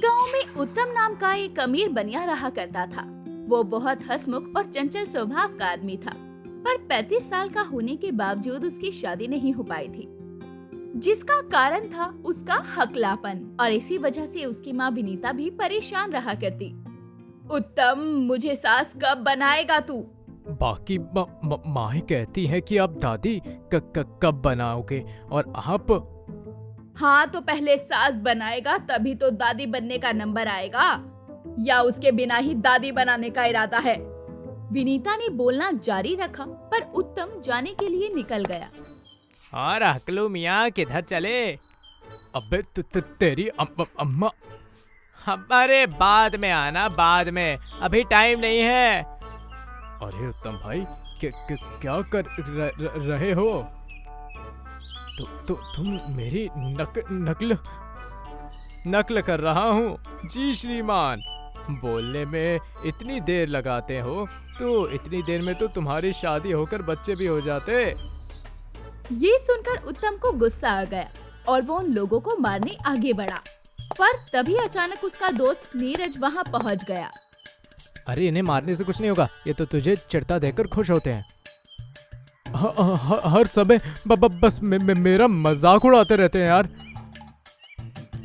गांव में उत्तम नाम का एक अमीर बनिया रहा करता था। वो बहुत हंसमुख और चंचल स्वभाव का आदमी था, पर 35 साल का होने के बावजूद उसकी शादी नहीं हो पाई थी, जिसका कारण था उसका हकलापन। और इसी वजह से उसकी माँ विनीता भी परेशान रहा करती। उत्तम, मुझे सास कब बनाएगा तू? बाकी माँ कहती है कि आप दादी कब बनाओगे और आप। हाँ, तो पहले सास बनाएगा तभी तो दादी बनने का नंबर आएगा, या उसके बिना ही दादी बनाने का इरादा है? विनीता ने बोलना जारी रखा, पर उत्तम जाने के लिए निकल गया। और हकलू मियाँ किधर चले? अबे तेरी अम्मा। हमारे बाद में आना, बाद में, अभी टाइम नहीं है। अरे उत्तम भाई, क्या कर रहे हो? तो तुम मेरी नकल कर रहा हूँ। जी श्रीमान, बोलने में इतनी देर लगाते हो, तो इतनी देर में तो तुम्हारी शादी होकर बच्चे भी हो जाते। ये सुनकर उत्तम को गुस्सा आ गया और वो उन लोगों को मारने आगे बढ़ा, पर तभी अचानक उसका दोस्त नीरज वहाँ पहुँच गया। अरे इन्हें मारने से कुछ नहीं होगा, ये तो तुझे चिढ़ता देखकर खुश होते हैं। हर समय बस मेरा मजाक उड़ाते रहते हैं यार।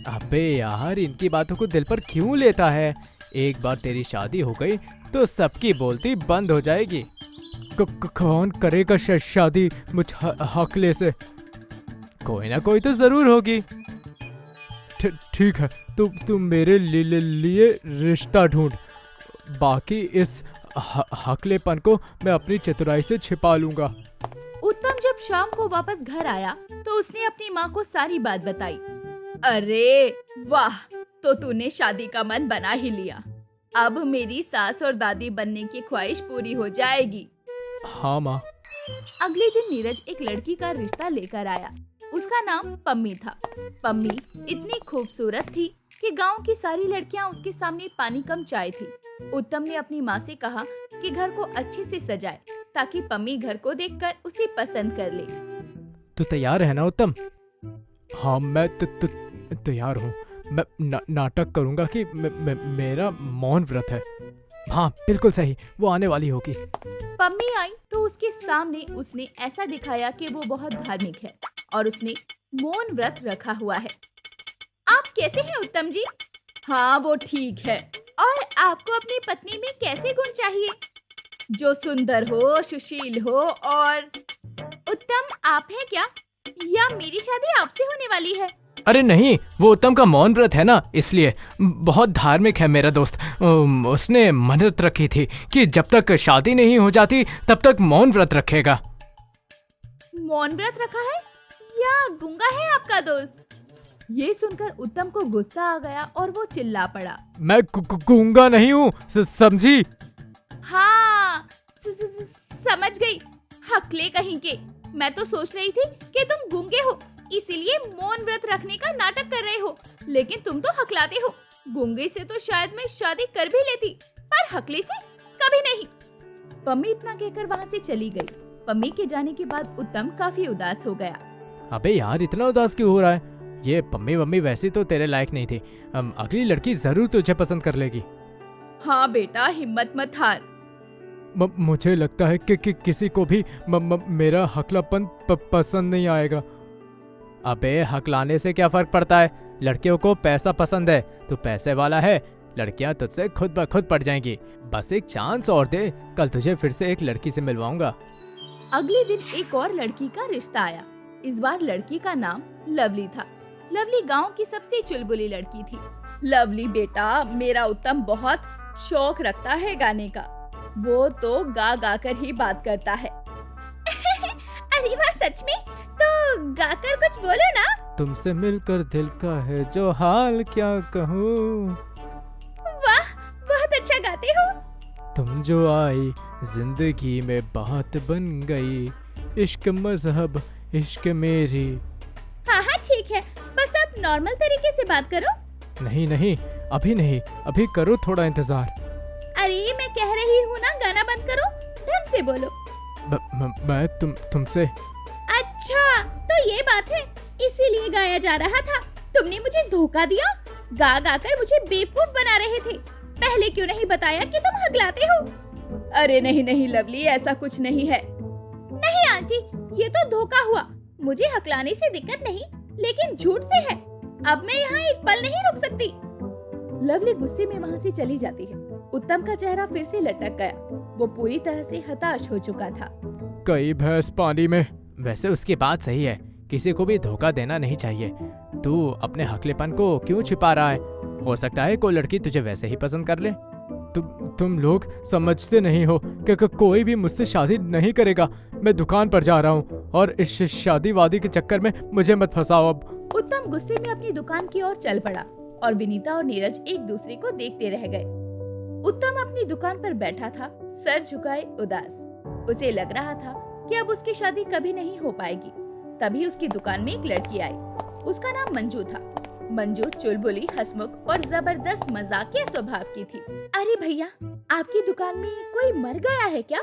अबे यार, इनकी बातों को दिल पर क्यों लेता है? एक बार तेरी शादी हो गई तो सबकी बोलती बंद हो जाएगी। कौन करेगा शादी मुझ हकले से? कोई ना कोई तो जरूर होगी। ठीक है, तू मेरे लिए रिश्ता ढूंढ, बाकी इस हकलेपन को मैं अपनी चतुराई से छिपा लूंगा। उत्तम जब शाम को वापस घर आया तो उसने अपनी माँ को सारी बात बताई। अरे वाह, तो तूने शादी का मन बना ही लिया। अब मेरी सास और दादी बनने की ख्वाहिश पूरी हो जाएगी। हाँ माँ। अगले दिन नीरज एक लड़की का रिश्ता लेकर आया। उसका नाम पम्मी था। पम्मी इतनी खूबसूरत थी कि गांव की सारी लड़कियां उसके सामने पानी कम चाय थी। उत्तम ने अपनी माँ से कहा कि घर को अच्छे से सजाए, ताकि पम्मी घर को देखकर उसे पसंद कर ले। तू तैयार है ना उत्तम? हाँ, मैं तैयार हूँ। मैं नाटक करूँगा कि मेरा मौन व्रत है। हाँ बिल्कुल सही, वो आने वाली होगी। पम्मी आई तो उसके सामने उसने ऐसा दिखाया कि वो बहुत धार्मिक है और उसने मौन व्रत रखा हुआ है। आप कैसे हैं उत्तम जी? हाँ वो ठीक है। और आपको अपनी पत्नी में कैसे गुण चाहिए? जो सुंदर हो, सुशील हो और। उत्तम आप हैं क्या, या मेरी शादी आपसे होने वाली है? अरे नहीं, वो उत्तम का मौन व्रत है ना, इसलिए। बहुत धार्मिक है मेरा दोस्त। उसने मन्नत रखी थी कि जब तक शादी नहीं हो जाती तब तक मौन व्रत रखेगा। मौन व्रत रखा है, या गूंगा है आपका दोस्त? ये सुनकर उत्तम को गुस्सा आ गया और वो चिल्ला पड़ा। मैं गूंगा नहीं हूँ, समझी? हाँ समझ गई, हकले कहीं के। मैं तो सोच रही थी कि तुम गूंगे हो, इसीलिए मौन व्रत रखने का नाटक कर रहे हो, लेकिन तुम तो हकलाते हो। गूंगे से तो शायद मैं शादी कर भी लेती, पर हकले से कभी नहीं। पम्मी इतना कहकर वहाँ से चली गई। पम्मी के जाने के बाद उत्तम काफी उदास हो गया। अबे यार, इतना उदास क्यों हो रहा है? ये पम्मी वैसी तो तेरे लायक नहीं थी। अगली लड़की जरूर तुझे पसंद कर लेगी। हाँ बेटा, हिम्मत मत हार। मुझे लगता है कि किसी को भी मेरा हकलापन पसंद नहीं आएगा। अबे हकलाने से क्या फर्क पड़ता है? लड़कियों को पैसा पसंद है, तू पैसे वाला है, लड़कियां तुझसे खुद ब खुद पड़ जाएंगी। बस एक चांस और दे, कल तुझे फिर से एक लड़की से मिलवाऊंगा। अगले दिन एक और लड़की का रिश्ता आया। इस बार लड़की का नाम लवली था। लवली गांव की सबसे चुलबुली लड़की थी। लवली बेटा, मेरा उत्तम बहुत शौक रखता है गाने का। वो तो गा गा कर ही बात करता है। अरे वाह, सच में? तो गाकर कुछ बोलो ना। तुमसे मिलकर दिल का है जो हाल क्या कहूँ। वाह, बहुत अच्छा गाते हो। तुम जो आई जिंदगी में बात बन गई, इश्क मजहब इश्क मेरी। हाँ हाँ ठीक है, बस आप नॉर्मल तरीके से बात करो। नहीं, अभी नहीं, अभी करो थोड़ा इंतजार। अरे मैं कह रही हूँ ना, गाना बंद करो, ढंग से बोलो। मैं तुमसे। अच्छा, तो ये बात है, इसीलिए गाया जा रहा था। तुमने मुझे धोखा दिया। गा गा कर मुझे बेवकूफ बना रहे थे। पहले क्यों नहीं बताया कि तुम हकलाते हो? अरे नहीं नहीं लवली, ऐसा कुछ नहीं है। नहीं आंटी, ये तो धोखा हुआ। मुझे हकलाने से दिक्कत नहीं, लेकिन झूठ से है। अब मैं यहाँ एक पल नहीं रुक सकती। लवली गुस्से में वहाँ से चली जाती है। उत्तम का चेहरा फिर से लटक गया। वो पूरी तरह से हताश हो चुका था। कई भैंस पानी में। वैसे उसकी बात सही है, किसी को भी धोखा देना नहीं चाहिए। तू अपने हकलेपन को क्यों छिपा रहा है? हो सकता है कोई लड़की तुझे वैसे ही पसंद कर ले। तुम लोग समझते नहीं हो कि कोई भी मुझसे शादी नहीं करेगा। मैं दुकान पर जा रहा हूँ और इस शादी वादी के चक्कर में मुझे मत फंसाओ अब। उत्तम गुस्से में अपनी दुकान की ओर चल पड़ा और विनीता और नीरज एक दूसरे को देखते रह गए। उत्तम अपनी दुकान पर बैठा था, सर झुकाए उदास। उसे लग रहा था कि अब उसकी शादी कभी नहीं हो पाएगी। तभी उसकी दुकान में एक लड़की आई। उसका नाम मंजू था। मंजू चुलबुली, हंसमुख और जबरदस्त मजाकिया स्वभाव की थी। अरे भैया, आपकी दुकान में कोई मर गया है क्या?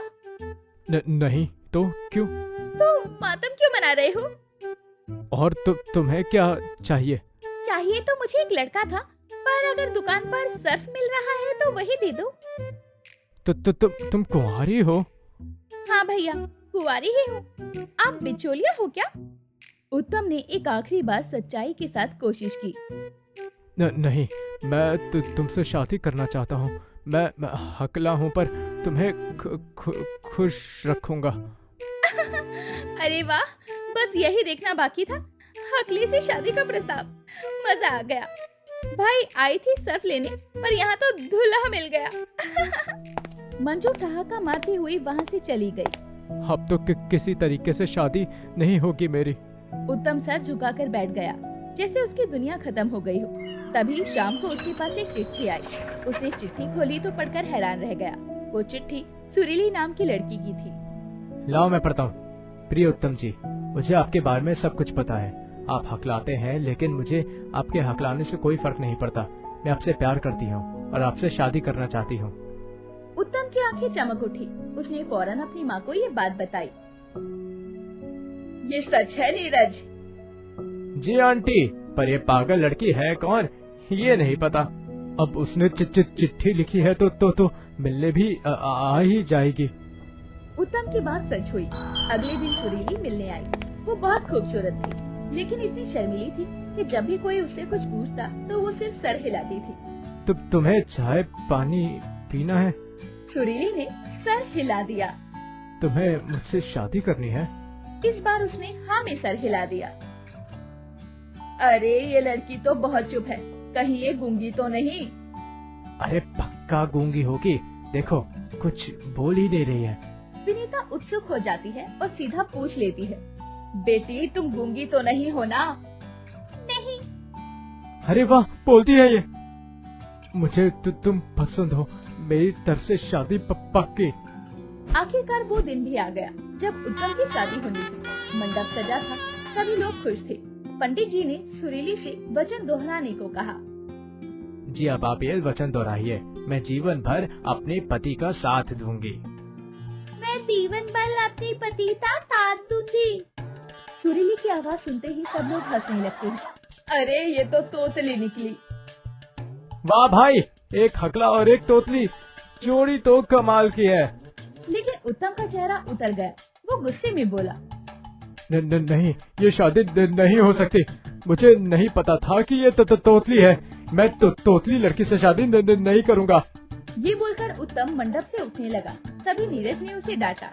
नहीं तो क्यों? तो मातम क्यों मना रहे हो? और तुम्हें क्या चाहिए? चाहिए तो मुझे एक लड़का था, पर अगर दुकान पर सर्फ मिल रहा है तो वही दे दो। तुम कुंवारी हो? हाँ भैया, कुंवारी ही हूँ। आप बिचौलिया हो क्या? उत्तम ने एक आखिरी बार सच्चाई के साथ कोशिश की। नहीं, मैं तुमसे शादी करना चाहता हूँ। मैं हकला हूँ, पर तुम्हें खुश रखूंगा। अरे वाह, बस यही देखना बाकी था। हकले से शादी का प्रस्ताव। मजा आ गया। भाई आई थी सर्फ लेने, पर यहाँ तो दूल्हा मिल गया। मंजू ठहाका मारती हुई वहाँ से चली गई। अब तो किसी तरीके से शादी नहीं होगी मेरी। उत्तम सर झुकाकर बैठ गया, जैसे उसकी दुनिया खत्म हो गई हो। तभी शाम को उसके पास एक चिट्ठी आई। उसने चिट्ठी खोली तो पढ़कर हैरान रह गया। वो चिट्ठी सुरीली नाम की लड़की की थी। लाओ मैं पढ़ता हूँ। प्रिय उत्तम जी, मुझे आपके बारे में सब कुछ पता है। आप हकलाते हैं, लेकिन मुझे आपके हकलाने से कोई फर्क नहीं पड़ता। मैं आपसे प्यार करती हूँ और आपसे शादी करना चाहती हूँ। उत्तम की आंखें चमक उठी। उसने फौरन अपनी माँ को ये बात बताई। ये सच है नीरज? जी आंटी, पर ये पागल लड़की है कौन ये नहीं पता। अब उसने चिट्ठी लिखी है तो मिलने भी आ ही जाएगी। उत्तम की बात सच हुई। अगले दिन सुरीली मिलने आई। वो बहुत खूबसूरत थी, लेकिन इतनी शर्मीली थी कि जब भी कोई उससे कुछ पूछता तो वो सिर्फ सर हिलाती थी। तुम्हें चाय पानी पीना है? सुरीली ने सर हिला दिया। तुम्हें मुझसे शादी करनी है? इस बार उसने हाँ में सर हिला दिया। अरे ये लड़की तो बहुत चुप है, कहीं ये गूंगी तो नहीं? अरे पक्का गूंगी होगी, देखो कुछ बोल ही नहीं रही है। विनीता उत्सुक हो जाती है और सीधा पूछ लेती है, बेटी तुम गूंगी तो नहीं हो ना? नहीं। अरे वाह, बोलती है ये। मुझे तुम पसंद हो, मेरी तरफ से शादी पक्की। आखिरकार वो दिन भी आ गया जब उत्तम की शादी होनी थी। मंडप सजा था, सभी लोग खुश थे। पंडित जी ने सुरीली से वचन दोहराने को कहा। जी अब आप ये वचन दोहराइए। मैं जीवन भर अपने पति का साथ दूंगी। मैं जीवन भर अपने पति का साथ दूंगी। सुरीली की आवाज सुनते ही सब लोग हंसने लगते हैं। अरे ये तो तोतली निकली। वाह भाई, एक हकला और एक तोतली, जोड़ी तो कमाल की है। लेकिन उत्तम का चेहरा उतर गया। वो गुस्से में बोला, नहीं, ये शादी नहीं हो सकती। मुझे नहीं पता था कि ये तोतली है। मैं तोतली लड़की से शादी नहीं करूँगा। ये बोलकर उत्तम मंडप से उठने लगा। तभी नीरज ने उसे डांटा।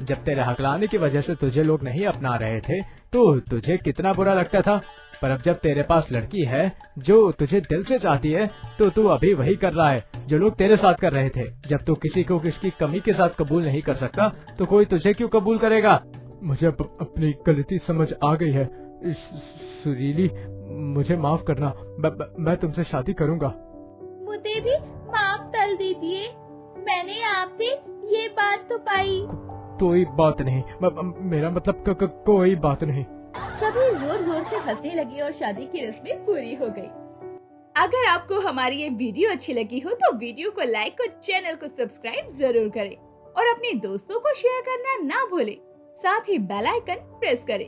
जब तेरे हकलाने की वजह से तुझे लोग नहीं अपना रहे थे तो तुझे कितना बुरा लगता था, पर अब जब तेरे पास लड़की है जो तुझे दिल से चाहती है तो तू अभी वही कर रहा है जो लोग तेरे साथ कर रहे थे। जब तू किसी को किसकी कमी के साथ कबूल नहीं कर सकता तो कोई तुझे क्यों कबूल करेगा? मुझे अपनी गलती समझ आ गई है सुरीली, मुझे माफ करना। मैं तुमसे शादी करूँगा। मुझे भी माफ कर दीजिए, मैंने आपसे ये बात तो पाई। कोई बात नहीं, मेरा मतलब कोई बात नहीं। सभी जोर जोर से हंसने लगे और शादी की रस्में पूरी हो गई। अगर आपको हमारी ये वीडियो अच्छी लगी हो तो वीडियो को लाइक और चैनल को सब्सक्राइब जरूर करें और अपने दोस्तों को शेयर करना ना भूलें। साथ ही बेल आइकन प्रेस करें